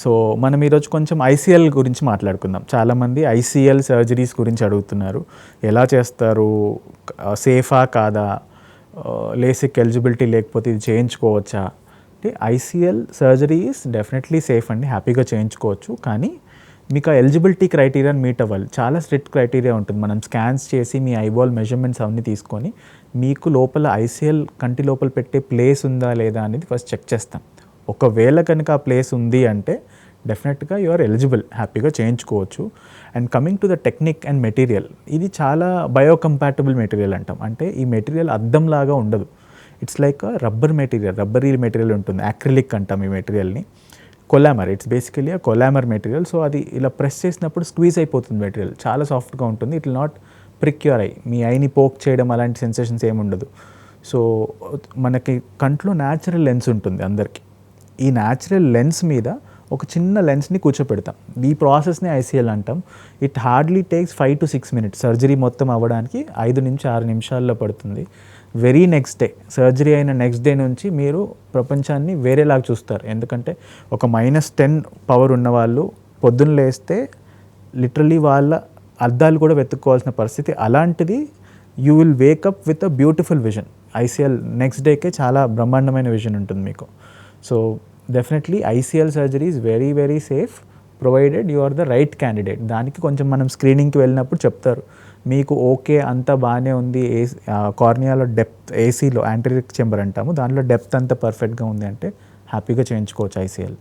So మనం ఈరోజు కొంచెం ఐసీఎల్ గురించి మాట్లాడుకుందాం. చాలామంది ఐసీఎల్ సర్జరీస్ గురించి అడుగుతున్నారు. ఎలా చేస్తారు, సేఫా కాదా, లేసిక్ ఎలిజిబిలిటీ లేకపోతే ఇది చేయించుకోవచ్చా అంటే ICL surgery is definitely safe అండి, హ్యాపీగా చేయించుకోవచ్చు. కానీ మీకు ఆ ఎలిజిబిలిటీ క్రైటీరియాని మీట్ అవ్వాలి. చాలా స్ట్రిక్ట్ క్రైటీరియా ఉంటుంది. మనం స్కాన్స్ చేసి మీ ఐబాల్ మెజర్మెంట్స్ అవన్నీ తీసుకొని మీకు లోపల ఐసీఎల్ కంటి లోపల పెట్టే ప్లేస్ ఉందా లేదా అనేది ఫస్ట్ చెక్ చేస్తాం. ఒకవేళ కనుక ఆ ప్లేస్ ఉంది అంటే డెఫినెట్గా యు ఆర్ ఎలిజిబుల్, హ్యాపీగా చేయించుకోవచ్చు. And coming to the technique and material, ఇది చాలా బయోకంపాటబుల్ మెటీరియల్ అంటాం. అంటే ఈ మెటీరియల్ అద్దంలాగా ఉండదు. It's like rubber material, rubbery material ఉంటుంది. యాక్రిలిక్ అంటాం ఈ మెటీరియల్ని. కొలామర్, ఇట్స్ బేసికలీ ఆ కొలామర్ మెటీరియల్. సో అది ఇలా ప్రెస్ చేసినప్పుడు స్క్వీజ్ అయిపోతుంది మెటీరియల్, చాలా సాఫ్ట్గా ఉంటుంది. It will not prick your eye, మీ ఐని పోక్ చేయడం అలాంటి సెన్సేషన్స్ ఏమి ఉండదు. సో మనకి కంట్లో న్యాచురల్ లెన్స్ ఉంటుంది అందరికీ. ఈ న్యాచురల్ లెన్స్ మీద ఒక చిన్న లెన్స్ని కూర్చోపెడతాం. ఈ ప్రాసెస్ని ఐసీఎల్ అంటాం. It hardly takes 5 to 6 minutes. Surgery మొత్తం అవ్వడానికి 5 నుంచి 6 నిమిషాల్లో పడుతుంది. వెరీ నెక్స్ట్ డే, సర్జరీ అయిన నెక్స్ట్ డే నుంచి మీరు ప్రపంచాన్ని వేరేలాగా చూస్తారు. ఎందుకంటే ఒక -10 పవర్ ఉన్నవాళ్ళు పొద్దున్న లేస్తే లిటరలీ వాళ్ళ అద్దాలు కూడా వెతుక్కోవాల్సిన పరిస్థితి. అలాంటిది you will wake up with a beautiful vision. ICL next డేకే చాలా బ్రహ్మాండమైన విజన్ ఉంటుంది మీకు. So definitely ICL surgery is very very safe provided you are the right candidate. దానికి కొంచెం మనం స్క్రీనింగ్కి వెళ్ళినప్పుడు చెప్తారు, మీకు ఓకే అంతా బాగానే ఉంది, కార్నియాలో డెప్త్, ఏసీలో యాంటీరిక్ చెంబర్ అంటాము, దాంట్లో డెప్త్ అంతా పర్ఫెక్ట్గా ఉంది అంటే హ్యాపీగా చేయించుకోవచ్చు ఐసీఎల్.